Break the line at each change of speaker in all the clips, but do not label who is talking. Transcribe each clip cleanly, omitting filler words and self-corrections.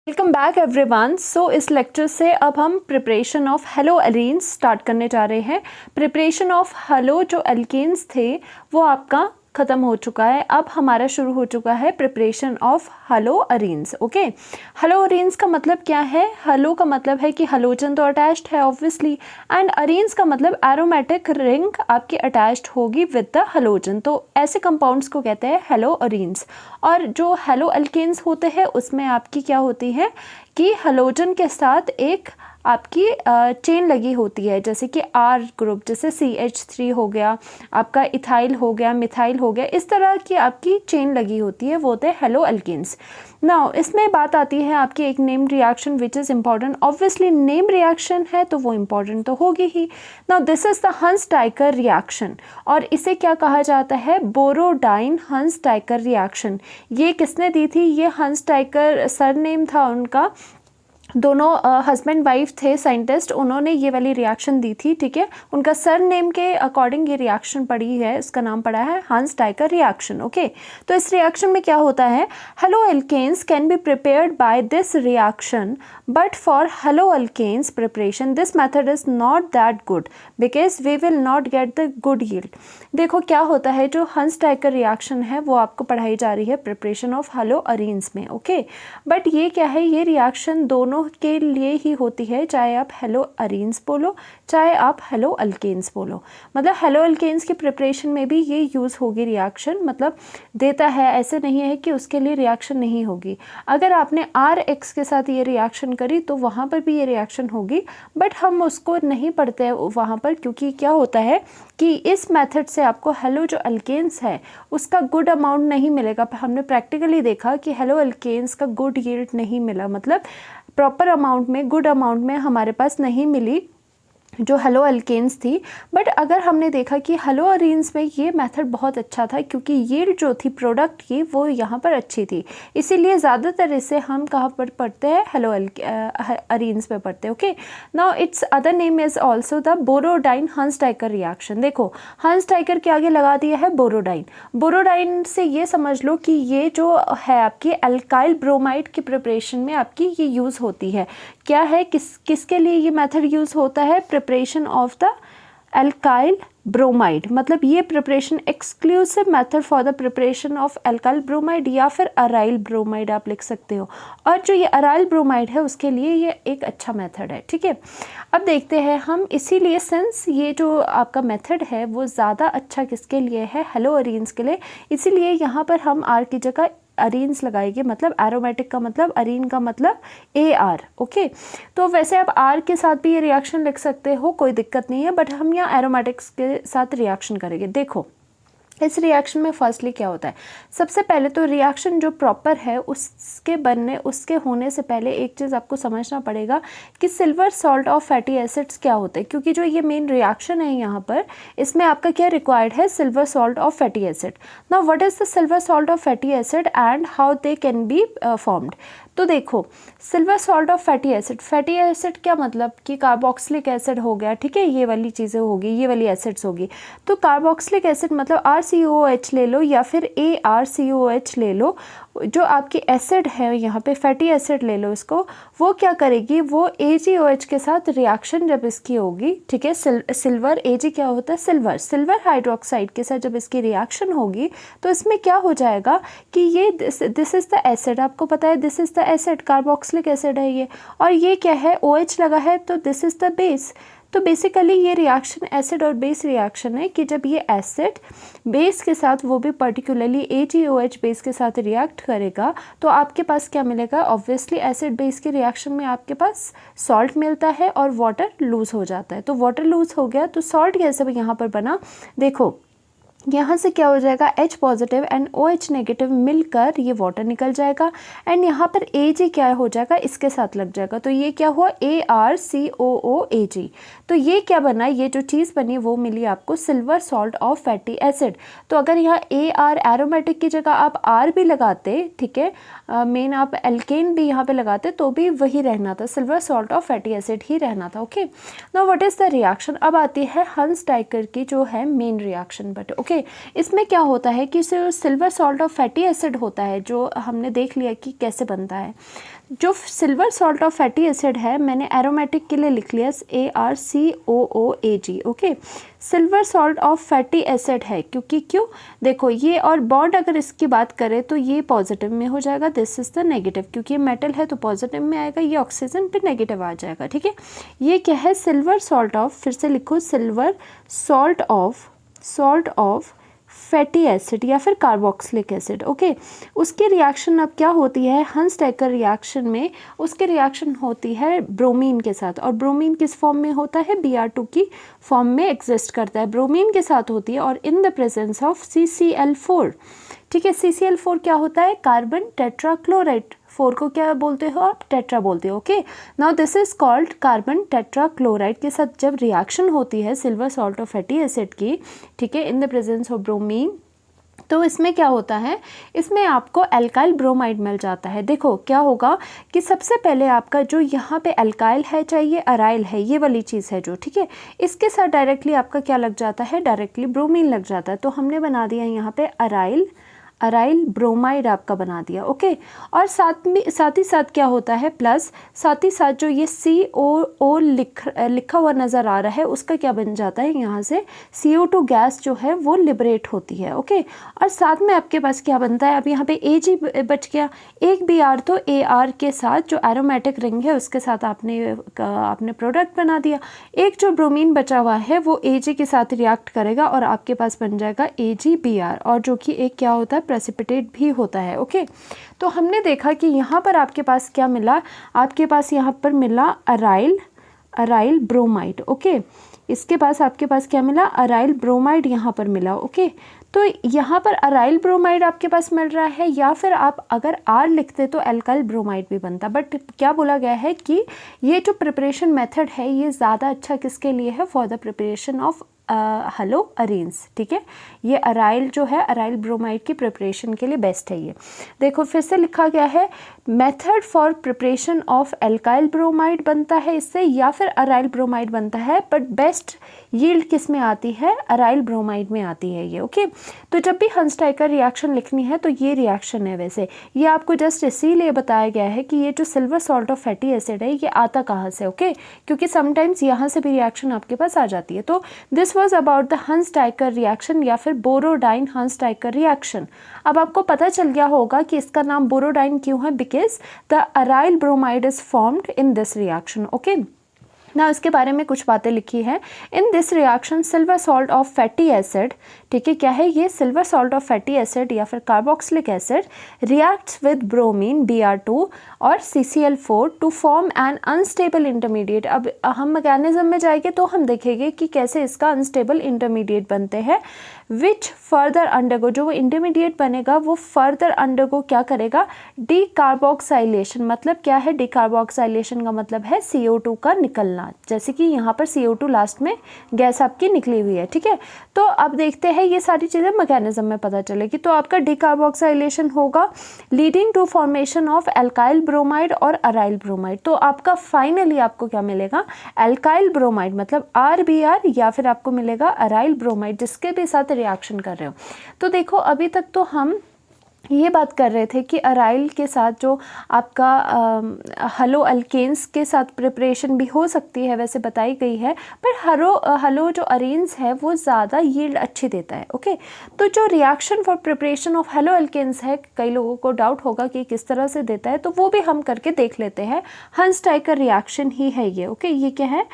Welcome back everyone. सो इस lecture से अब हम preparation of hello alkenes start करने जा रहे हैं। प्रिपरेशन ऑफ हेलो जो एल्कीन्स थे वो आपका ख़त्म हो चुका है। अब हमारा शुरू हो चुका है preparation of hello arenes. Okay, hello arenes का मतलब क्या है? हेलो का मतलब है कि हलोजन तो अटैच्ड है ऑब्वियसली, एंड अरीन्स का मतलब एरोमेटिक रिंग आपकी अटैच्ड होगी विद द हलोजन। तो ऐसे कंपाउंड्स को कहते हैं हेलो अरीन्स। और जो हेलो एल्केन्स होते हैं उसमें आपकी क्या होती है कि हलोजन के साथ एक आपकी चेन लगी होती है, जैसे कि आर ग्रुप, जैसे CH3 हो गया, आपका इथाइल हो गया, मिथाइल हो गया, इस तरह की आपकी चेन लगी होती है, वो होते हैं हेलो एल्केन्स। नाउ इसमें बात आती है आपकी एक name reaction which is important. Obviously name reaction है तो वो इम्पॉर्टेंट तो होगी ही। Now this is the Hunsdiecker reaction, और इसे क्या कहा जाता है? Borodin Hunsdiecker reaction. ये किसने दी थी? ये हंस-डाइकर सरनेम था उनका, दोनों हस्बैंड वाइफ थे साइंटिस्ट, उन्होंने ये वाली रिएक्शन दी थी। ठीक है, उनका सर नेम के अकॉर्डिंग ये रिएक्शन पड़ी है, इसका नाम पड़ा है हंस-डाइकर रिएक्शन। ओके, तो इस रिएक्शन में क्या होता है? Haloalkanes can be prepared by this reaction, but for haloalkanes preparation this method is not that good because we will not get the good yield. देखो क्या होता है, जो हंस-डाइकर रिएक्शन है वो आपको पढ़ाई जा रही है प्रिपरेशन ऑफ हेलो अरीन्स में। ओके, बट ये क्या है? ये रिएक्शन दोनों के लिए ही होती है, चाहे आप हेलो अरीन्स बोलो चाहे आप हेलो अल्केन्स बोलो। मतलब हेलो अल्केन्स की प्रिपरेशन में भी ये यूज़ होगी रिएक्शन, मतलब देता है, ऐसे नहीं है कि उसके लिए रिएक्शन नहीं होगी। अगर आपने RX के साथ ये रिएक्शन करी तो वहाँ पर भी ये रिएक्शन होगी, बट हम उसको नहीं पढ़ते हैं वहाँ पर, क्योंकि क्या होता है कि इस मेथड से आपको हेलो जो अल्केन्स है उसका गुड अमाउंट नहीं मिलेगा। हमने प्रैक्टिकली देखा कि हेलो अल्केन्स का गुड यील्ड नहीं मिला, मतलब प्रॉपर अमाउंट में, गुड अमाउंट में हमारे पास नहीं मिली जो हेलो अल्केन्स थी। बट अगर हमने देखा कि हेलो अरीन्स में ये मेथड बहुत अच्छा था, क्योंकि यील्ड जो थी प्रोडक्ट की वो यहाँ पर अच्छी थी, इसीलिए ज़्यादातर इसे हम कहाँ पर पढ़ते हैं? हेलो अरीन्स में पढ़ते हैं। Okay, now it's other name is also the Borodin Hunsdiecker reaction. देखो हंस-डाइकर के आगे लगा दिया है बोरोडाइन। बोरोडाइन से ये समझ लो कि ये जो है आपकी एल्काइल ब्रोमाइड की प्रिपरेशन में आपकी ये यूज़ होती है। क्या है, किसके लिए ये मेथड यूज़ होता है? Preparation of the alkyl bromide. मतलब ये preparation exclusive method for the preparation of alkyl bromide, या फिर अराइल ब्रोमाइड आप लिख सकते हो। और जो ये अराइल ब्रोमाइड है उसके लिए ये एक अच्छा मेथड है। ठीक है, अब देखते हैं हम, इसीलिए सिंस ये जो आपका मेथड है वो ज़्यादा अच्छा किसके लिए है? हेलो अरीन्स के लिए, इसीलिए यहाँ पर हम आर की जगह अरीन्स लगाएंगे। मतलब एरोमेटिक का मतलब, अरीन का मतलब AR। ओके, तो वैसे आप R के साथ भी ये रिएक्शन लिख सकते हो, कोई दिक्कत नहीं है, बट हम यहाँ एरोमेटिक्स के साथ रिएक्शन करेंगे। देखो इस रिएक्शन में फर्स्टली क्या होता है, सबसे पहले तो रिएक्शन जो प्रॉपर है उसके होने से पहले एक चीज़ आपको समझना पड़ेगा कि silver salt of fatty acids क्या होते हैं, क्योंकि जो ये मेन रिएक्शन है यहाँ पर, इसमें आपका क्या रिक्वायर्ड है? Silver salt of fatty acid. Now what is the silver salt of fatty acid and how they can be formed? तो देखो silver salt of fatty acid क्या मतलब कि कार्बोक्सिलिक एसिड हो गया। ठीक है, ये वाली चीज़ें होगी, ये वाली एसिड्स होगी। तो कार्बोक्सिलिक एसिड मतलब RCOH ले लो या फिर ArCOH ले लो, जो आपकी एसिड है यहाँ पे फैटी एसिड ले लो इसको, वो क्या करेगी? वो AgOH के साथ रिएक्शन जब इसकी होगी, ठीक है, सिल्वर Ag क्या होता है? सिल्वर हाइड्रोक्साइड के साथ जब इसकी रिएक्शन होगी तो इसमें क्या हो जाएगा कि ये दिस इज़ द एसिड, आपको पता है this is the acid, carboxylic acid है ये, और ये क्या है? OH लगा है, तो दिस इज़ द बेस। तो बेसिकली ये रिएक्शन एसिड और बेस रिएक्शन है कि जब ये एसिड बेस के साथ, वो भी पर्टिकुलरली AgOH बेस के साथ रिएक्ट करेगा तो आपके पास क्या मिलेगा? ऑब्वियसली एसिड बेस के रिएक्शन में आपके पास सॉल्ट मिलता है और वाटर लूज हो जाता है। तो वाटर लूज हो गया तो सॉल्ट कैसे यहाँ पर बना? देखो यहाँ से क्या हो जाएगा? H positive and OH negative मिलकर ये वाटर निकल जाएगा, एंड यहाँ पर Ag क्या हो जाएगा? इसके साथ लग जाएगा, तो ये क्या हुआ? ArCOOAg। तो ये क्या बना? ये जो चीज़ बनी वो मिली आपको silver salt of fatty acid. तो अगर यहाँ AR एरोमेटिक की जगह आप R भी लगाते, ठीक है, मेन आप एल्केन भी यहाँ पे लगाते तो भी वही रहना था, silver salt of fatty acid ही रहना था। Okay, now what is the reaction? अब आती है हंस-डाइकर की जो है मेन रिएक्शन। बट ओके, इसमें क्या होता है कि silver salt of fatty acid होता है, जो हमने देख लिया कि कैसे बनता है। जो silver salt of fatty acid है मैंने एरोमेटिक के लिए लिख लिया ArCOOAg। Okay, silver salt of fatty acid है क्योंकि क्यों, देखो ये और बॉन्ड अगर इसकी बात करें तो ये पॉजिटिव में हो जाएगा, दिस इज द नेगेटिव, क्योंकि ये मेटल है तो पॉजिटिव में आएगा, ये ऑक्सीजन पे नेगेटिव आ जाएगा। ठीक है, ये क्या है, सिल्वर सॉल्ट ऑफ, फिर से लिखो silver salt of fatty acid या फिर कार्बोक्सिलिक एसिड। ओके, उसकी रिएक्शन अब क्या होती है, हंस-टाइकर रिएक्शन में उसकी रिएक्शन होती है ब्रोमीन के साथ, और ब्रोमीन किस फॉर्म में होता है, Br2 की फॉर्म में एग्जिस्ट करता है, ब्रोमीन के साथ होती है और in the presence of CCl4। ठीक है, CCl4 क्या होता है, कार्बन टेट्राक्लोराइड, 4 को क्या बोलते हो आप, टेट्रा बोलते हो। Okay, now this is called carbon tetrachloride के साथ जब रिएक्शन होती है silver salt of fatty acid की, ठीक है, in the presence of bromine, तो इसमें क्या होता है, इसमें आपको एल्काइल ब्रोमाइड मिल जाता है। देखो क्या होगा कि सबसे पहले आपका जो यहाँ पे एल्काइल है, चाहे ये अराइल है, ये वाली चीज़ है जो, ठीक है, इसके साथ डायरेक्टली आपका क्या लग जाता है, डायरेक्टली ब्रोमीन लग जाता है, तो हमने बना दिया यहाँ पे अराइल ब्रोमाइड आपका बना दिया। ओके, और साथ ही साथ क्या होता है, प्लस साथ ही साथ जो ये COO लिखा हुआ नज़र आ रहा है, उसका क्या बन जाता है, यहाँ से CO2 गैस जो है वो लिबरेट होती है। ओके, और साथ में आपके पास क्या बनता है, अब यहाँ पे Ag बच गया, एक Br, तो Ar के साथ जो एरोमेटिक रिंग है उसके साथ आपने प्रोडक्ट बना दिया, एक जो ब्रोमीन बचा हुआ है वो Ag के साथ रिएक्ट करेगा और आपके पास बन जाएगा AgBr, और जो कि एक क्या होता है, प्रेसिपिटेट भी होता है। ओके, तो हमने देखा कि यहाँ पर आपके पास क्या मिला, आपके पास यहाँ पर मिला अराइल ब्रोमाइड। ओके, इसके पास आपके पास क्या मिला, अराइल ब्रोमाइड यहाँ पर मिला। ओके, तो यहाँ पर अराइल ब्रोमाइड आपके पास मिल रहा है, या फिर आप अगर R लिखते तो एल्काइल ब्रोमाइड भी बनता, बट क्या बोला गया है कि ये जो प्रिपरेशन मेथड है ये ज़्यादा अच्छा किसके लिए है, for the preparation of hello arenes. ठीक है, ये अराइल जो है, अराइल ब्रोमाइड की प्रिपरेशन के लिए बेस्ट है। ये देखो फिर से लिखा गया है, method for preparation of alkyl bromide बनता है इससे, या फिर अराइल ब्रोमाइड बनता है, बट बेस्ट यील्ड किस में आती है, अराइल ब्रोमाइड में आती है ये। ओके, तो जब भी हंस-टाइकर रिएक्शन लिखनी है तो ये रिएक्शन है, वैसे ये आपको जस्ट इसीलिए बताया गया है कि ये जो silver salt of fatty acid है ये आता कहाँ से। ओके, क्योंकि समटाइम्स यहाँ से भी रिएक्शन आपके पास आ जाती है। तो this was about the Hunsdiecker reaction या फिर बोरोडाइन हंस-टाइकर रिएक्शन। अब आपको पता चल गया होगा कि इसका नाम बोरोडाइन क्यों है, because the aryl bromide is formed in this reaction. Okay, ना इसके बारे में कुछ बातें लिखी है, in this reaction silver salt of fatty acid, ठीक है, क्या है ये, silver salt of fatty acid या फिर carboxylic acid reacts with bromine Br2 और CCl4 to form an unstable intermediate. अब हम मैकेनिज्म में जाएंगे तो हम देखेंगे कि कैसे इसका अनस्टेबल इंटरमीडिएट बनते हैं, विच फर्दर अंडरगो, जो वो इंटरमीडिएट बनेगा वो फर्दर अंडरगो क्या करेगा, डीकार्बोक्साइलेशन। मतलब क्या है, डीकार्बोक्साइलेशन का मतलब है CO2 का निकलना, जैसे कि यहाँ पर CO2 लास्ट में गैस आपकी निकली हुई है। ठीक है, तो अब देखते हैं ये सारी चीज़ें मैकेनिज्म में पता चलेगी। तो आपका डीकार्बोक्साइलेशन होगा leading to formation of alkyl bromide और अराइल ब्रोमाइड। तो आपका फाइनली आपको क्या मिलेगा, एल्काइल ब्रोमाइड मतलब RBr, या फिर आपको मिलेगा अराइल ब्रोमाइड जिसके भी साथ रिएक्शन कर रहे हो। तो देखो अभी तक तो हम ये बात कर रहे थे कि अराइल के साथ जो आपका हलो अल्केन्स के साथ प्रिपरेशन भी हो सकती है, वैसे बताई गई है, पर हलो जो अरेन्स है वो ज़्यादा यील्ड अच्छी देता है। ओके, तो जो reaction for preparation of haloalkanes है, कई लोगों को डाउट होगा कि किस तरह से देता है, तो वो भी हम करके देख लेते हैं। हंस-टाइकर रिएक्शन ही है ये। ओके, ये क्या है,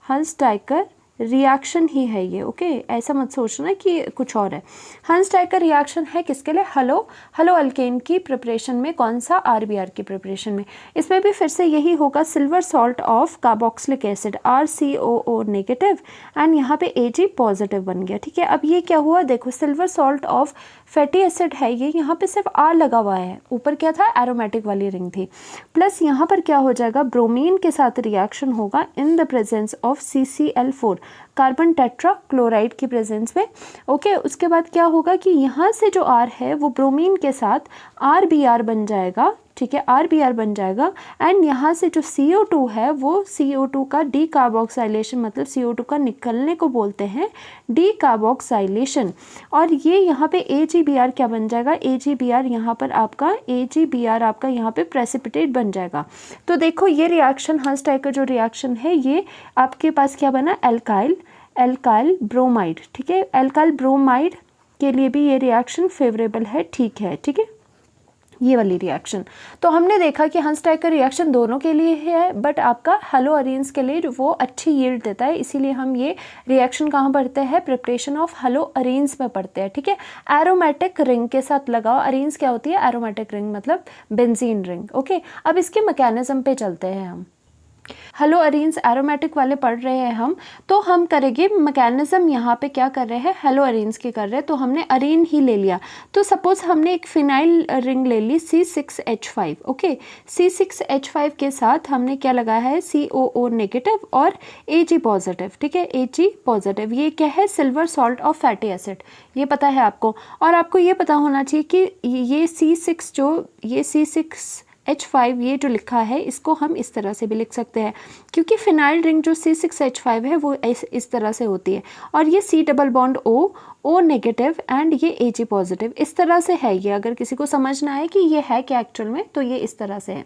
हंस-टाइकर रिएक्शन ही है ये। ओके, ऐसा मत सोचना कि कुछ और है। हंस-टाइकर रिएक्शन है किसके लिए, हलो अल्केन की प्रिपरेशन में, कौन सा, RBr की प्रिपरेशन में। इसमें भी फिर से यही होगा, silver salt of carboxylic acid RCOO negative and यहाँ पे Ag पॉजिटिव बन गया। ठीक है, अब ये क्या हुआ, देखो silver salt of fatty acid है ये, यहाँ पे सिर्फ R लगा हुआ है, ऊपर क्या था, एरोमेटिक वाली रिंग थी, प्लस यहाँ पर क्या हो जाएगा, ब्रोमीन के साथ रिएक्शन होगा in the presence of CCl4, carbon tetra chloride की प्रेजेंस में। ओके, उसके बाद क्या होगा कि यहाँ से जो R है वो ब्रोमीन के साथ RBr बन जाएगा। ठीक है, RBr बन जाएगा एंड यहाँ से जो CO2 है वो CO2 का डीकार्बोक्साइलेशन, मतलब CO2 का निकलने को बोलते हैं डीकार्बोक्साइलेशन। और ये यहाँ पे AgBr क्या बन जाएगा, AgBr यहाँ पर आपका AgBr आपका यहाँ पे प्रेसिपिटेट बन जाएगा। तो देखो ये रिएक्शन हंस टाइप का जो रिएक्शन है ये आपके पास क्या बना, एल्काइल ब्रोमाइड, ठीक है, एल्काइल ब्रोमाइड के लिए भी ये रिएक्शन फेवरेबल है, ठीक है, ठीक है, ये वाली रिएक्शन। तो हमने देखा कि हंस टाइप का रिएक्शन दोनों के लिए है, बट आपका हेलो अरेन्स के लिए वो अच्छी यील्ड देता है, इसीलिए हम ये रिएक्शन कहाँ पढ़ते हैं, प्रिपरेशन ऑफ हेलो अरेन्स में पढ़ते हैं, ठीक है। एरोमेटिक रिंग के साथ लगाओ, अरेन्स क्या होती है, एरोमेटिक रिंग मतलब बेंजीन रिंग, ओके। अब इसके मैकेनिज्म पे चलते हैं हम। हेलो अरेन्स एरोमेटिक वाले पढ़ रहे हैं हम, तो हम करेंगे मैकेनिज्म यहाँ पे क्या कर रहे हैं, हेलो अरेन्स के कर रहे हैं, तो हमने अरेन ही ले लिया। तो सपोज हमने एक फिनाइल रिंग ले ली C6H5, ओके। C6H5 के साथ हमने क्या लगाया है, COO नेगेटिव और Ag पॉजिटिव, ठीक है, Ag पॉजिटिव। ये क्या है, silver salt of fatty acid, ये पता है आपको। और आपको ये पता होना चाहिए कि ये C6 जो ये C6H5 ये जो लिखा है इसको हम इस तरह से भी लिख सकते हैं, क्योंकि फिनाइल रिंग जो C6H5 है वो इस तरह से होती है। और ये C double bond O negative and ये Ag पॉजिटिव, इस तरह से है ये। अगर किसी को समझना है कि ये है क्या एक्चुअल में, तो ये इस तरह से है।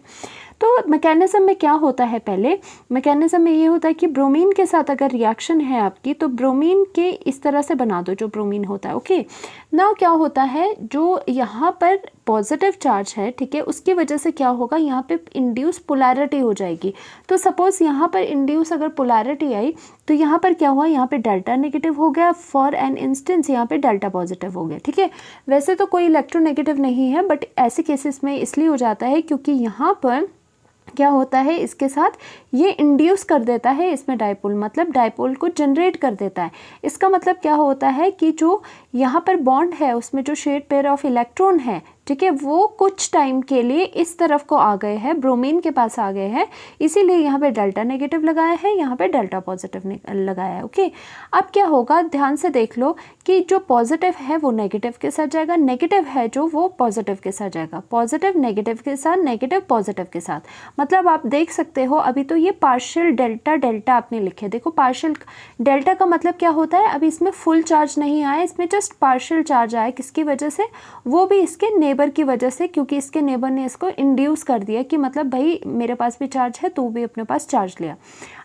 तो मैकेनिज्म में क्या होता है, पहले मैकेनिज्म में ये होता है कि ब्रोमीन के साथ अगर रिएक्शन है आपकी, तो ब्रोमीन के इस तरह से बना दो जो ब्रोमीन होता है, ओके। नाउ क्या होता है, जो यहाँ पर पॉजिटिव चार्ज है, ठीक है, उसकी वजह से क्या होगा, यहाँ पे इंड्यूस पोलैरिटी हो जाएगी। तो सपोज यहाँ पर इंड्यूस अगर पोलैरिटी आई, तो यहाँ पर क्या हुआ, यहाँ पे डेल्टा नेगेटिव हो गया, फॉर एन इंस्टेंस यहाँ पे डेल्टा पॉजिटिव हो गया, ठीक है। वैसे तो कोई इलेक्ट्रोनेगेटिव नहीं है, बट ऐसे केसेस में इसलिए हो जाता है क्योंकि यहाँ पर क्या होता है, इसके साथ ये इंड्यूस कर देता है इसमें डाइपोल, मतलब डाइपोल को जनरेट कर देता है। इसका मतलब क्या होता है कि जो यहाँ पर बॉन्ड है उसमें जो शेड पेयर ऑफ इलेक्ट्रॉन है, ठीक है, वो कुछ टाइम के लिए इस तरफ को आ गए हैं, ब्रोमीन के पास आ गए हैं, इसीलिए यहाँ पे डेल्टा नेगेटिव लगाया है, यहाँ पे डेल्टा पॉजिटिव लगाया है, ओके। अब क्या होगा, ध्यान से देख लो कि जो पॉजिटिव है वो नेगेटिव के साथ जाएगा, नेगेटिव है जो वो पॉजिटिव के साथ जाएगा, पॉजिटिव नेगेटिव के साथ, नेगेटिव पॉजिटिव के साथ। मतलब आप देख सकते हो अभी तो ये पार्शियल डेल्टा डेल्टा आपने लिखे, देखो पार्शियल डेल्टा का मतलब क्या होता है, अभी इसमें फुल चार्ज नहीं आया, इसमें जस्ट पार्शियल चार्ज आया, किसकी वजह से, वो भी इसके नेबर की वजह से, क्योंकि इसके नेबर ने इसको इंड्यूस कर दिया कि मतलब भाई मेरे पास भी चार्ज है, तू भी अपने पास चार्ज लिया।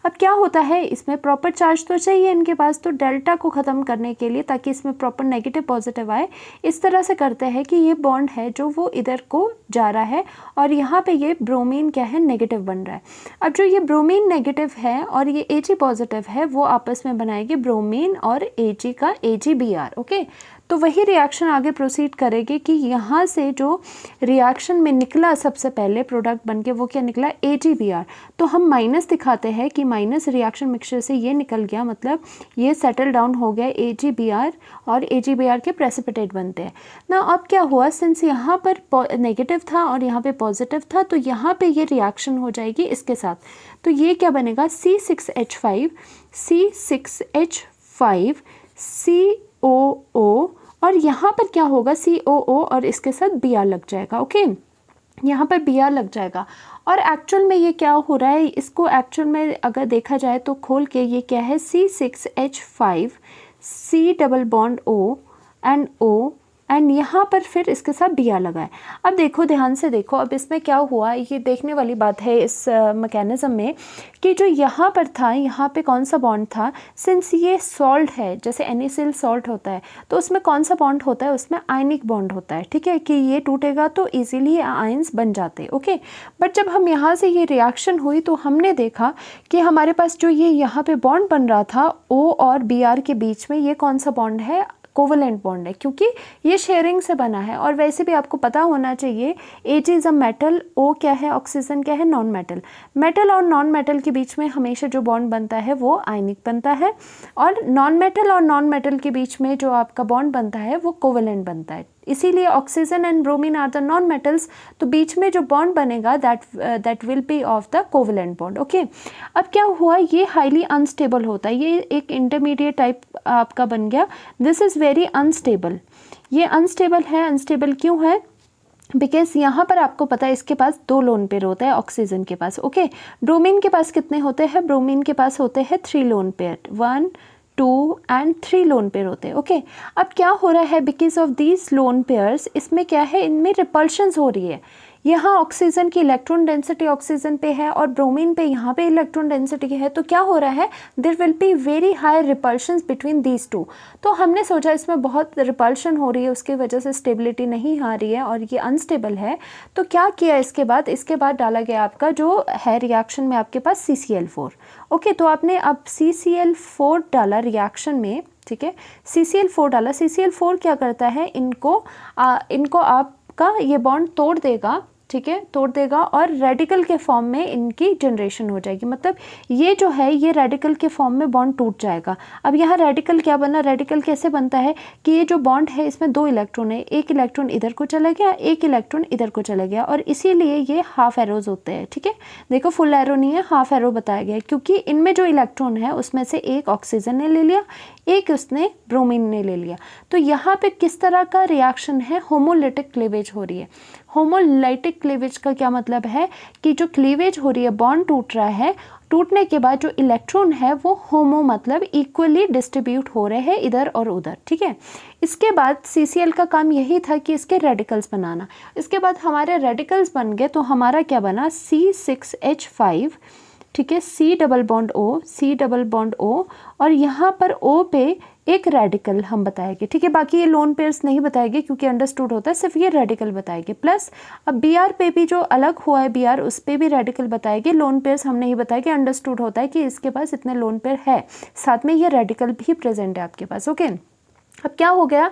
अब क्या होता है, इसमें प्रॉपर चार्ज तो चाहिए इनके पास, तो डेल्टा को ख़त्म करने के लिए, ताकि इसमें प्रॉपर नेगेटिव पॉजिटिव आए, इस तरह से करते हैं कि ये बॉन्ड है जो वो इधर को जा रहा है और यहाँ पे ये ब्रोमीन क्या है, नेगेटिव बन रहा है। अब जो ये ब्रोमीन नेगेटिव है और ये Ag पॉजिटिव है, वो आपस में बनाएगी ब्रोमीन और Ag का AgBr, ओके। तो वही रिएक्शन आगे प्रोसीड करेगी कि यहाँ से जो रिएक्शन में निकला सबसे पहले प्रोडक्ट बनके वो क्या निकला, AgBr। तो हम माइनस दिखाते हैं कि माइनस रिएक्शन मिक्सचर से ये निकल गया, मतलब ये सेटल डाउन हो गया AgBr और AgBr के प्रेसिपिटेट बनते हैं ना। अब क्या हुआ, सिंस यहाँ पर नेगेटिव था और यहाँ पे पॉजिटिव था, तो यहाँ पे ये रिएक्शन हो जाएगी इसके साथ। तो ये क्या बनेगा, C6H5 COO, और यहाँ पर क्या होगा, COO और इसके साथ Br लग जाएगा, ओके। यहाँ पर Br लग जाएगा। और एक्चुअल में ये क्या हो रहा है, इसको एक्चुअल में अगर देखा जाए तो खोल के, ये क्या है, C6H5 C double bond O and O and यहाँ पर फिर इसके साथ Br लगा है। अब देखो, ध्यान से देखो, अब इसमें क्या हुआ, ये देखने वाली बात है इस मैकेनिज्म में कि जो यहाँ पर था, यहाँ पे कौन सा बॉन्ड था, सिंस ये सॉल्ट है, जैसे NaCl सॉल्ट होता है, तो उसमें कौन सा बॉन्ड होता है, उसमें आयनिक बॉन्ड होता है, ठीक है, कि ये टूटेगा तो इजीली आयंस बन जाते, ओके। बट जब हम यहाँ से ये रिएक्शन हुई तो हमने देखा कि हमारे पास जो ये यहाँ पे बॉन्ड बन रहा था O और Br के बीच में, ये कौन सा बॉन्ड है, कोवेलेंट बॉन्ड है, क्योंकि ये शेयरिंग से बना है। और वैसे भी आपको पता होना चाहिए Ag is a metal, O क्या है, ऑक्सीजन क्या है, नॉन मेटल। मेटल और नॉन मेटल के बीच में हमेशा जो बॉन्ड बनता है वो आयनिक बनता है, और नॉन मेटल और नॉन मेटल के बीच में जो आपका बॉन्ड बनता है वो कोवेलेंट बनता है। इसीलिए oxygen and bromine are the non metals, तो बीच में जो बॉन्ड बनेगा that will be of the covalent bond, okay. अब क्या हुआ, ये हाईली अनस्टेबल होता है, ये एक इंटरमीडिएट टाइप आपका बन गया, दिस इज़ वेरी अनस्टेबल। ये अनस्टेबल है, अनस्टेबल क्यों है, बिकॉज यहाँ पर आपको पता है इसके पास 2 लोन पेयर होता है ऑक्सीजन के पास। ओके, ब्रोमीन के पास कितने होते हैं? ब्रोमीन के पास होते हैं 3 lone pair, 1 2 and 3 lone pair होते हैं। ओके, अब क्या हो रहा है, because of these lone pairs, इसमें क्या है, इनमें रिपल्शंस हो रही है। यहाँ ऑक्सीजन की इलेक्ट्रॉन डेंसिटी ऑक्सीजन पे है और ब्रोमीन पे यहाँ पे इलेक्ट्रॉन डेंसिटी है, तो क्या हो रहा है, there will be very high repulsions between these two. तो हमने सोचा इसमें बहुत रिपल्शन हो रही है, उसकी वजह से स्टेबिलिटी नहीं आ रही है और ये अनस्टेबल है। तो क्या किया इसके बाद डाला गया आपका जो है रिएक्शन में आपके पास CCl4। ओके, तो आपने अब CCl4 डाला रिएक्शन में, ठीक है, CCl4 डाला। CCl4 क्या करता है, इनको आपका ये बॉन्ड तोड़ देगा, ठीक है, तोड़ देगा और रेडिकल के फॉर्म में इनकी जनरेशन हो जाएगी। मतलब ये जो है ये रेडिकल के फॉर्म में बॉन्ड टूट जाएगा। अब यहाँ रेडिकल क्या बना, रेडिकल कैसे बनता है कि ये जो बॉन्ड है इसमें 2 इलेक्ट्रॉन है, एक इलेक्ट्रॉन इधर को चला गया, एक इलेक्ट्रॉन इधर को चला गया, और इसीलिए ये हाफ एरोज होते हैं। ठीक है, देखो फुल एरो नहीं है, हाफ एरो बताया गया है, क्योंकि इनमें जो इलेक्ट्रॉन है उसमें से एक ऑक्सीजन ने ले लिया, एक उसने ब्रोमीन ने ले लिया। तो यहाँ पे किस तरह का रिएक्शन है, होमोलिटिक क्लीवेज हो रही है। होमोलाइटिक क्लीवेज का क्या मतलब है कि जो क्लीवेज हो रही है, बॉन्ड टूट रहा है, टूटने के बाद जो इलेक्ट्रॉन है वो होमो मतलब इक्वली डिस्ट्रीब्यूट हो रहे हैं इधर और उधर। ठीक है, इसके बाद CCl का काम यही था कि इसके रेडिकल्स बनाना। इसके बाद हमारे रेडिकल्स बन गए, तो हमारा क्या बना, C6H5, ठीक है, C डबल बॉन्ड O, और यहाँ पर O पे एक रेडिकल हम बताएंगे। ठीक है, बाकी ये लोन पेयर्स नहीं बताएंगे क्योंकि अंडरस्टूड होता है, सिर्फ ये रेडिकल बताएंगे। प्लस अब Br पे भी जो अलग हुआ है Br, उस पे भी रेडिकल बताएंगे। लोन पेयर्स हम नहीं बताएंगे, अंडरस्टूड होता है कि इसके पास इतने लोन पेयर है, साथ में ये रेडिकल भी प्रेजेंट है आपके पास। ओके, अब क्या हो गया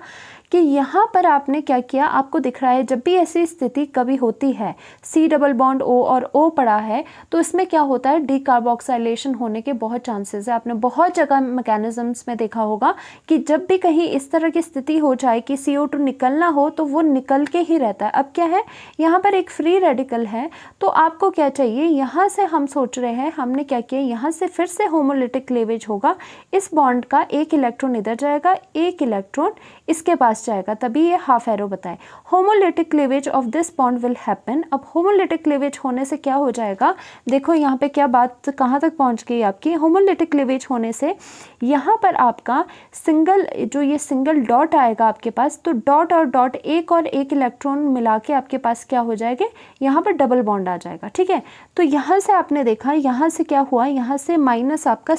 कि यहाँ पर आपने क्या किया, आपको दिख रहा है जब भी ऐसी स्थिति कभी होती है, C डबल बॉन्ड O और O पड़ा है, तो इसमें क्या होता है, डीकार्बोक्सिलेशन होने के बहुत चांसेस है। आपने बहुत जगह मैकेनिज्म्स में देखा होगा कि जब भी कहीं इस तरह की स्थिति हो जाए कि CO2 निकलना हो तो वो निकल के ही रहता है। अब क्या है, यहाँ पर एक फ्री रेडिकल है, तो आपको क्या चाहिए, यहाँ से हम सोच रहे हैं, हमने क्या किया, यहाँ से फिर से होमोलिटिक क्लीवेज होगा। इस बॉन्ड का एक इलेक्ट्रॉन इधर जाएगा, एक इलेक्ट्रॉन इसके पास जाएगा, तभी ये हाफ एरो बताए। Homolytic cleavage of this bond will happen. अब होमोलिटिक क्लीवेज होने से क्या हो जाएगा, देखो यहाँ पे क्या बात कहाँ तक पहुँच गई आपकी। होमोलिटिक क्लीवेज होने से यहाँ पर आपका सिंगल डॉट आएगा आपके पास, तो डॉट और डॉट एक और एक इलेक्ट्रॉन मिला के आपके पास क्या हो जाएगा, यहाँ पर डबल बॉन्ड आ जाएगा। ठीक है, तो यहाँ से आपने देखा, यहाँ से क्या हुआ, यहाँ से माइनस आपका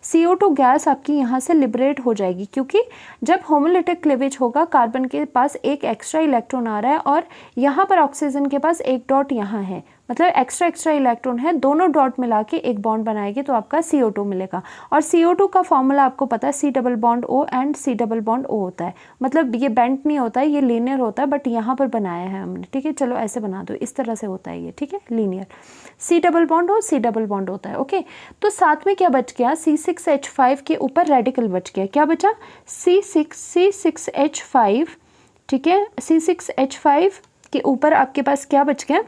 CO2 गैस आपकी यहाँ से लिबरेट हो जाएगी, क्योंकि जब होमोलिटिक क्लीवेज होगा कार्बन के पास एक एक्स्ट्रा इलेक्ट्रॉन आ रहा है और यहाँ पर ऑक्सीजन के पास एक डॉट यहाँ है, मतलब एक्स्ट्रा इलेक्ट्रॉन है, दोनों डॉट मिला के एक बॉन्ड बनाएगी तो आपका CO2 मिलेगा। और CO2 का फॉर्मूला आपको पता है, C double bond O and C double bond O होता है, मतलब ये बेंट नहीं होता है, ये लीनियर होता है, बट यहाँ पर बनाया है हमने। ठीक है, चलो ऐसे बना दो, इस तरह से होता है ये। ठीक है, linear C double bond O, C double bond होता है। ओके, तो साथ में क्या बच गया, C6H5 के ऊपर रेडिकल बच गया, क्या बचा, C6H5। ठीक है, C6H5 के ऊपर आपके पास क्या बच गया,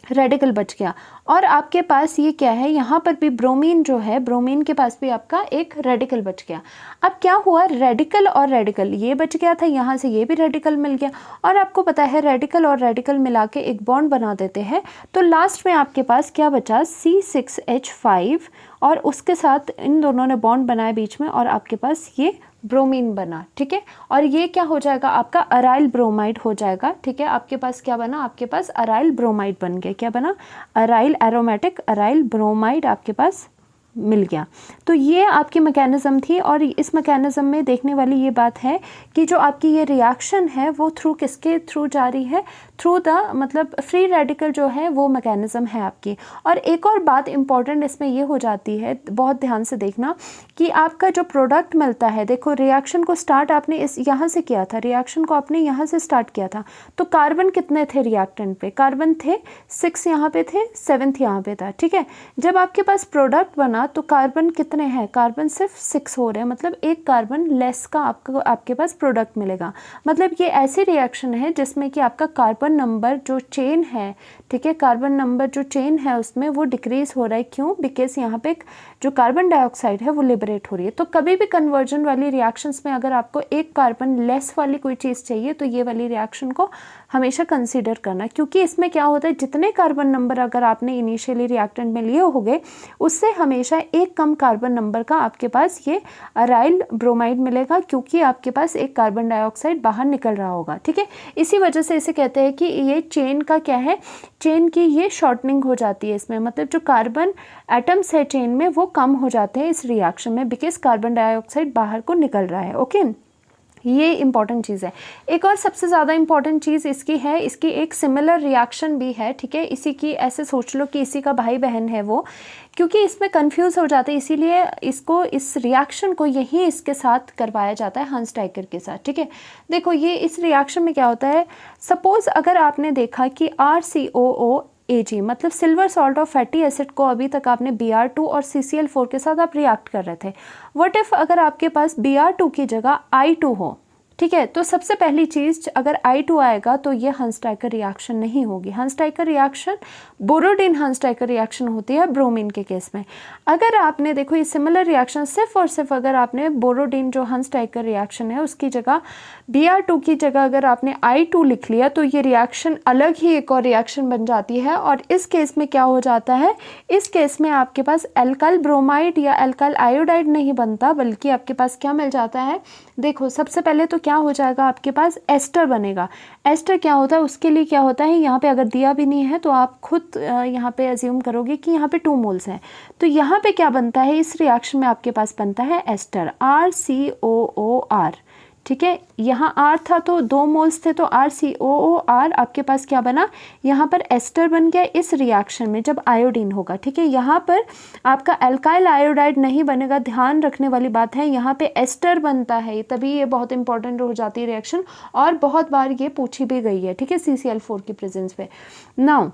रेडिकल बच गया। और आपके पास ये क्या है, यहाँ पर भी ब्रोमीन जो है, ब्रोमीन के पास भी आपका एक रेडिकल बच गया। अब क्या हुआ, रेडिकल और रेडिकल ये बच गया था, यहाँ से ये भी रेडिकल मिल गया, और आपको पता है रेडिकल और रेडिकल मिला के एक बॉन्ड बना देते हैं। तो लास्ट में आपके पास क्या बचा, C6H5, और उसके साथ इन दोनों ने बॉन्ड बनाया बीच में, और आपके पास ये ब्रोमीन बना। ठीक है, और ये क्या हो जाएगा, आपका अराइल ब्रोमाइड हो जाएगा। ठीक है, आपके पास क्या बना, आपके पास अराइल ब्रोमाइड बन गया। क्या बना, अराइल एरोमेटिक अराइल ब्रोमाइड आपके पास मिल गया। तो ये आपकी मैकेनिज्म थी, और इस मैकेनिज्म में देखने वाली ये बात है कि जो आपकी ये रिएक्शन है वो थ्रू किसके थ्रू जा रही है, थ्रू द मतलब फ्री रेडिकल जो है वो मैकेनिज्म है आपकी। और एक और बात इंपॉर्टेंट इसमें ये हो जाती है, बहुत ध्यान से देखना, कि आपका जो प्रोडक्ट मिलता है, देखो रिएक्शन को स्टार्ट आपने इस यहाँ से किया था, रिएक्शन को आपने यहाँ से स्टार्ट किया था, तो कार्बन कितने थे रिएक्टेंट पे, कार्बन थे 6 यहाँ पे थे, 7 यहाँ पे था। ठीक है, जब आपके पास प्रोडक्ट बना तो कार्बन कितने हैं, कार्बन सिर्फ 6 हो रहे हैं, मतलब एक कार्बन लेस का आपके पास प्रोडक्ट मिलेगा। मतलब ये ऐसी रिएक्शन है जिसमें कि आपका कार्बन नंबर जो चेन है, ठीक है, कार्बन नंबर जो चेन है उसमें वो डिक्रीज हो रहा है। क्यों, बिकॉज यहाँ पे जो कार्बन डाइऑक्साइड है वो लिबरेट हो रही है। तो कभी भी कन्वर्जन वाली रिएक्शंस में अगर आपको एक कार्बन लेस वाली कोई चीज़ चाहिए तो ये वाली रिएक्शन को हमेशा कंसीडर करना, क्योंकि इसमें क्या होता है जितने कार्बन नंबर अगर आपने इनिशियली रिएक्टेंट में लिए होंगे उससे हमेशा एक कम कार्बन नंबर का आपके पास ये अराइल ब्रोमाइड मिलेगा, क्योंकि आपके पास एक कार्बन डाइऑक्साइड बाहर निकल रहा होगा। ठीक है, इसी वजह से इसे कहते हैं कि ये चेन का क्या है, चेन की ये शॉर्टनिंग हो जाती है इसमें, मतलब जो कार्बन एटम्स है चेन में वो कम हो जाते हैं इस रिएक्शन में, बिकॉज कार्बन डाइऑक्साइड बाहर को निकल रहा है। ओके, ये इंपॉर्टेंट चीज़ है। एक और सबसे ज़्यादा इंपॉर्टेंट चीज़ इसकी है, इसकी एक सिमिलर रिएक्शन भी है। ठीक है, इसी की ऐसे सोच लो कि इसी का भाई बहन है वो, क्योंकि इसमें कंफ्यूज हो जाते हैं, इसीलिए इसको इस रिएक्शन को यही इसके साथ करवाया जाता है, हंस टाइकर के साथ। ठीक है, देखो ये इस रिएक्शन में क्या होता है, सपोज अगर आपने देखा कि RCOOAG मतलब silver salt of fatty acid को अभी तक आपने Br2 और CCl4 के साथ आप रिएक्ट कर रहे थे। व्हाट इफ अगर आपके पास Br2 की जगह I2 हो, ठीक है, तो सबसे पहली चीज़ अगर I2 आएगा तो ये हंस टाइकर रिएक्शन नहीं होगी। हंस टाइकर रिएक्शन बोरोडिन हंस टाइकर रिएक्शन होती है ब्रोमीन के केस में। अगर आपने देखो ये सिमिलर रिएक्शन सिर्फ और सिर्फ अगर आपने बोरोडिन जो हंस टाइकर रिएक्शन है उसकी जगह Br2 की जगह अगर आपने I2 लिख लिया तो ये रिएक्शन अलग ही एक और रिएक्शन बन जाती है। और इस केस में क्या हो जाता है, इस केस में आपके पास एल्काइल ब्रोमाइड या एल्काइल आयोडाइड नहीं बनता, बल्कि आपके पास क्या मिल जाता है, देखो सबसे पहले तो क्या हो जाएगा, आपके पास एस्टर बनेगा। एस्टर क्या होता है, उसके लिए क्या होता है, यहाँ पे अगर दिया भी नहीं है तो आप खुद यहाँ पे अज्यूम करोगे कि यहाँ पे 2 मोल्स हैं, तो यहाँ पे क्या बनता है, इस रिएक्शन में आपके पास बनता है एस्टर RCOOR। ठीक है, यहाँ R था तो 2 मोल्स थे तो RCOOR आपके पास क्या बना, यहाँ पर एस्टर बन गया इस रिएक्शन में जब आयोडीन होगा। ठीक है, यहाँ पर आपका एल्काइल आयोडाइड नहीं बनेगा, ध्यान रखने वाली बात है, यहाँ पे एस्टर बनता है, तभी ये बहुत इंपॉर्टेंट हो जाती है रिएक्शन, और बहुत बार ये पूछी भी गई है। ठीक है, CCl4 की प्रेजेंस पे। नाउ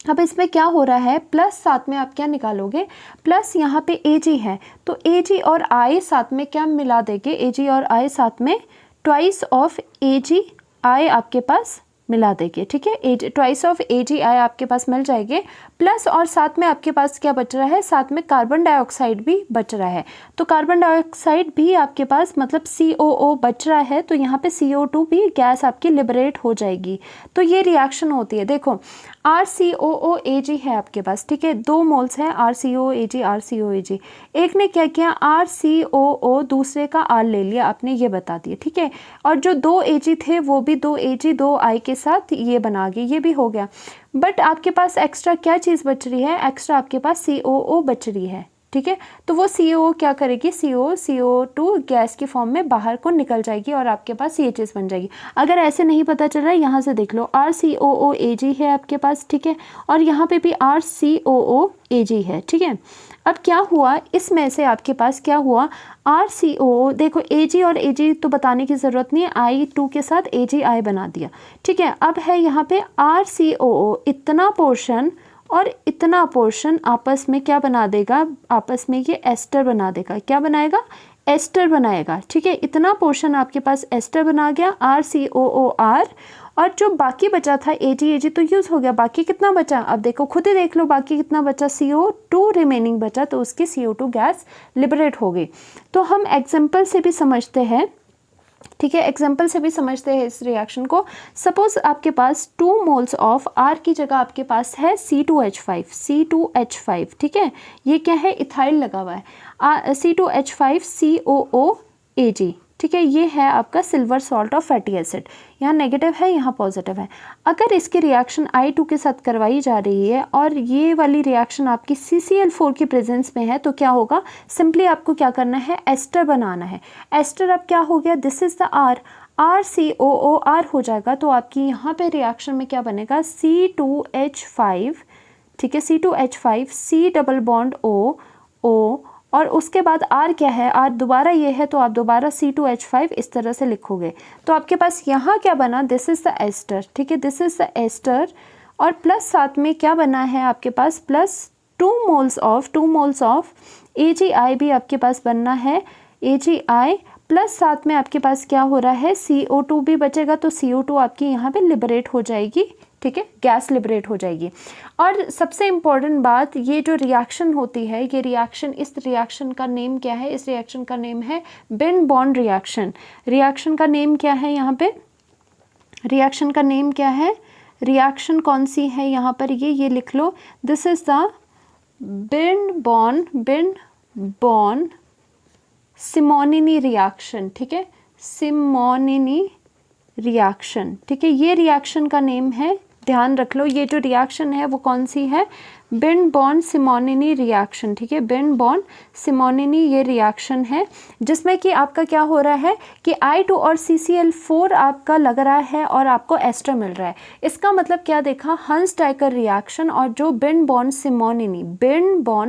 अब इसमें क्या हो रहा है, प्लस साथ में आप क्या निकालोगे, प्लस यहाँ पे Ag है तो Ag और I साथ में क्या मिला देंगे, Ag और I साथ में ट्वाइस ऑफ Ag I आपके पास मिला देंगे। ठीक है, ट्वाइस ऑफ AgI आपके पास मिल जाएंगे, प्लस और साथ में आपके पास क्या बच रहा है, साथ में कार्बन डाइऑक्साइड भी बच रहा है, तो कार्बन डाइऑक्साइड भी आपके पास मतलब COO बच रहा है, तो यहाँ पे CO2 भी गैस आपकी लिबरेट हो जाएगी। तो ये रिएक्शन होती है, देखो RCOOAG है आपके पास। ठीक है, 2 मोल्स हैं RCOAG। एक ने क्या किया, RCOO दूसरे का R ले लिया, आपने ये बता दिया। ठीक है, और जो 2 Ag थे वो भी 2 Ag 2 I के साथ ये बना गए, ये भी हो गया। बट आपके पास एक्स्ट्रा क्या चीज़ बच रही है, एक्स्ट्रा आपके पास COO बच रही है। ठीक है, तो वो CO क्या करेगी, CO2 गैस की फॉर्म में बाहर को निकल जाएगी और आपके पास ये चीज़ बन जाएगी। अगर ऐसे नहीं पता चल रहा है, यहाँ से देख लो RCOOAG है आपके पास। ठीक है, और यहाँ पे भी RCOOAG है। ठीक है, अब क्या हुआ, इसमें से आपके पास क्या हुआ, RCOO, देखो Ag और Ag तो बताने की ज़रूरत नहीं है, I2 के साथ AgI बना दिया। ठीक है, अब है यहाँ पे RCOO, इतना पोर्शन और इतना पोर्शन आपस में क्या बना देगा, आपस में ये एस्टर बना देगा। क्या बनाएगा, एस्टर बनाएगा। ठीक है, इतना पोर्शन आपके पास एस्टर बना गया RCOOR, और जो बाकी बचा था Ag तो यूज़ हो गया, बाकी कितना बचा, अब देखो खुद ही देख लो बाकी कितना बचा, CO2 रिमेनिंग बचा, तो उसकी CO2 गैस लिबरेट हो गई। तो हम एग्जाम्पल से भी समझते हैं। ठीक है, एग्जाम्पल से भी समझते हैं इस रिएक्शन को। सपोज आपके पास 2 मोल्स ऑफ R की जगह आपके पास है C2H5। ठीक है, ये क्या है, इथाइल लगा हुआ है, C2H5COOAG। ठीक है, ये है आपका silver salt of fatty acid, यहाँ नेगेटिव है यहाँ पॉजिटिव है। अगर इसकी रिएक्शन I2 के साथ करवाई जा रही है और ये वाली रिएक्शन आपकी CCl4 की प्रेजेंस में है, तो क्या होगा, सिंपली आपको क्या करना है, एस्टर बनाना है। एस्टर अब क्या हो गया, this is the R, RCOOR हो जाएगा, तो आपकी यहाँ पे रिएक्शन में क्या बनेगा, C2H5। ठीक है, C2H5 C double bond O, और उसके बाद R क्या है, R दोबारा ये है, तो आप दोबारा C2H5 इस तरह से लिखोगे, तो आपके पास यहाँ क्या बना, दिस इज़ द एस्टर। ठीक है, दिस इज़ द एस्टर, और प्लस साथ में क्या बना है आपके पास, प्लस 2 मोल्स ऑफ AgI भी आपके पास बनना है, AgI प्लस साथ में आपके पास क्या हो रहा है, CO2 भी बचेगा, तो CO2 आपकी यहाँ पे लिबरेट हो जाएगी। ठीक है, गैस लिबरेट हो जाएगी। और सबसे इम्पॉर्टेंट बात, ये जो रिएक्शन होती है, ये रिएक्शन, इस रिएक्शन का नेम क्या है, इस रिएक्शन का नेम है बिन बॉन्ड रिएक्शन। रिएक्शन का नेम क्या है यहाँ पे, रिएक्शन का नेम क्या है, रिएक्शन कौन सी है यहाँ पर, ये लिख लो, this is the Birnbaum Simonini reaction, ठीक है, सिमोनिनी रिएक्शन, ठीक है, ये रिएक्शन का नेम है, ध्यान रख लो। ये जो रिएक्शन है वो कौन सी है, बिन बॉन सिमोनिनी रिएक्शन, ठीक है, बिन बॉन सिमोनिनी ये रिएक्शन है, जिसमें कि आपका क्या हो रहा है कि I2 और CCl4 आपका लग रहा है और आपको एस्टर मिल रहा है। इसका मतलब क्या देखा, हंस डाइकर रिएक्शन और जो बिन बॉन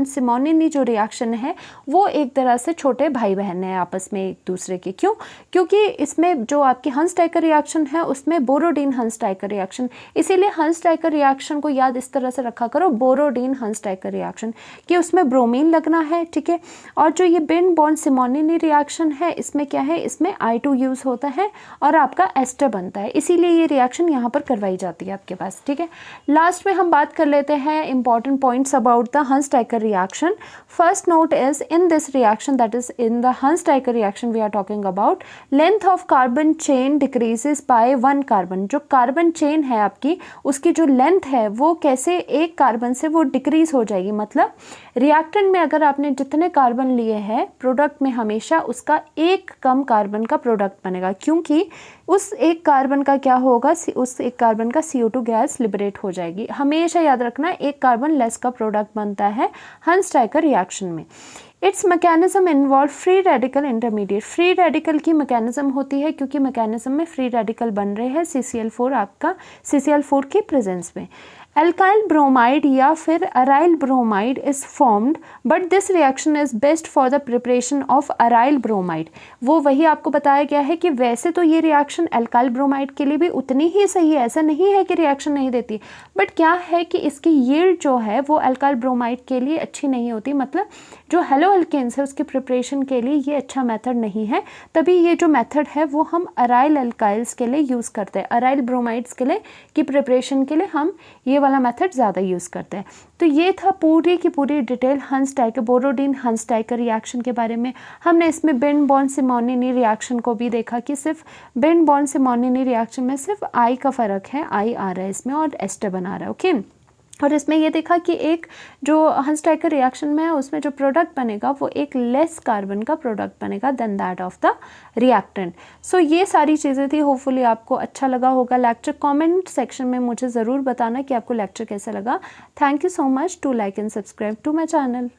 सिमोनिनी जो रिएक्शन है वो एक तरह से छोटे भाई बहन है आपस में एक दूसरे के। क्यों, क्योंकि इसमें जो आपकी हंस डाइकर रिएक्शन है उसमें बोरोडीन हंस डाइकर रिएक्शन, इसीलिए हंस डाइकर रिएक्शन को याद इस तरह से रखा करो, बोरोडीन हंस डाइकर रिएक्शन, कि उसमें ब्रोमीन लगना है, ठीक है। और जो ये बिन बॉन्ड सिमोनिनी रिएक्शन है इसमें क्या है, इसमें I2 यूज होता है और आपका एस्टर बनता है, इसीलिए ये रिएक्शन यहाँ पर करवाई जाती है आपके पास, ठीक है। लास्ट में हम बात कर लेते हैं important points about the Hunsdiecker reaction. First note is in this reaction, that is in the Hunsdiecker reaction we are talking about, length of carbon chain decreases by 1 carbon. जो carbon chain है आपकी उसकी जो length है वो कैसे एक carbon से वो डिक्रीज हो जाएगी, मतलब रिएक्टेंट में अगर आपने जितने कार्बन लिए हैं प्रोडक्ट में हमेशा उसका एक कम कार्बन का प्रोडक्ट बनेगा, क्योंकि उस एक कार्बन का क्या होगा, उस एक कार्बन का CO2 गैस लिबरेट हो जाएगी। हमेशा याद रखना एक कार्बन लेस का प्रोडक्ट बनता है हंस डाइकर रिएक्शन में। It's mechanism involve free radical intermediate, free radical की मैकेनिज्म होती है क्योंकि मैकेनिज्म में फ्री रेडिकल बन रहे हैं CCl4 आपका CCl4 की प्रेजेंस में। एल्काइल ब्रोमाइड या फिर aryl bromide is formed, but this reaction is best for the preparation of aryl bromide. वो वही आपको बताया गया है कि वैसे तो ये रिएक्शन एल्काइल ब्रोमाइड के लिए भी उतनी ही सही है, ऐसा नहीं है कि रिएक्शन नहीं देती, बट क्या है कि इसकी यील्ड जो है वो एल्काइल ब्रोमाइड के लिए अच्छी नहीं होती, मतलब जो हेलो एल्केन्स है उसके प्रिपरेशन के लिए ये अच्छा मेथड नहीं है, तभी ये जो मेथड है वो हम अराइल एल्काइल्स के लिए यूज़ करते हैं, अराइल ब्रोमाइड्स के लिए की प्रिपरेशन के लिए हम ये वाला मेथड ज़्यादा यूज़ करते हैं। तो ये था पूरी की पूरी डिटेल हंस डाइकर बोरोडीन हंस डाइकर रिएक्शन के बारे में। हमने इसमें बिन बॉन्ड सिमोनिनी रिएक्शन को भी देखा कि सिर्फ बिन बॉन्ड सिमोनिनी रिएक्शन में सिर्फ I का फ़र्क है, I आ रहा है इसमें और एस्टर बना रहा है, ओके। और इसमें ये देखा कि एक जो हंस डाइकर रिएक्शन में है उसमें जो प्रोडक्ट बनेगा वो एक लेस कार्बन का प्रोडक्ट बनेगा then that of the reactant. So ये सारी चीज़ें थी, होपफुली आपको अच्छा लगा होगा लेक्चर। कमेंट सेक्शन में मुझे ज़रूर बताना कि आपको लेक्चर कैसा लगा। Thank you so much, to like and subscribe to my channel.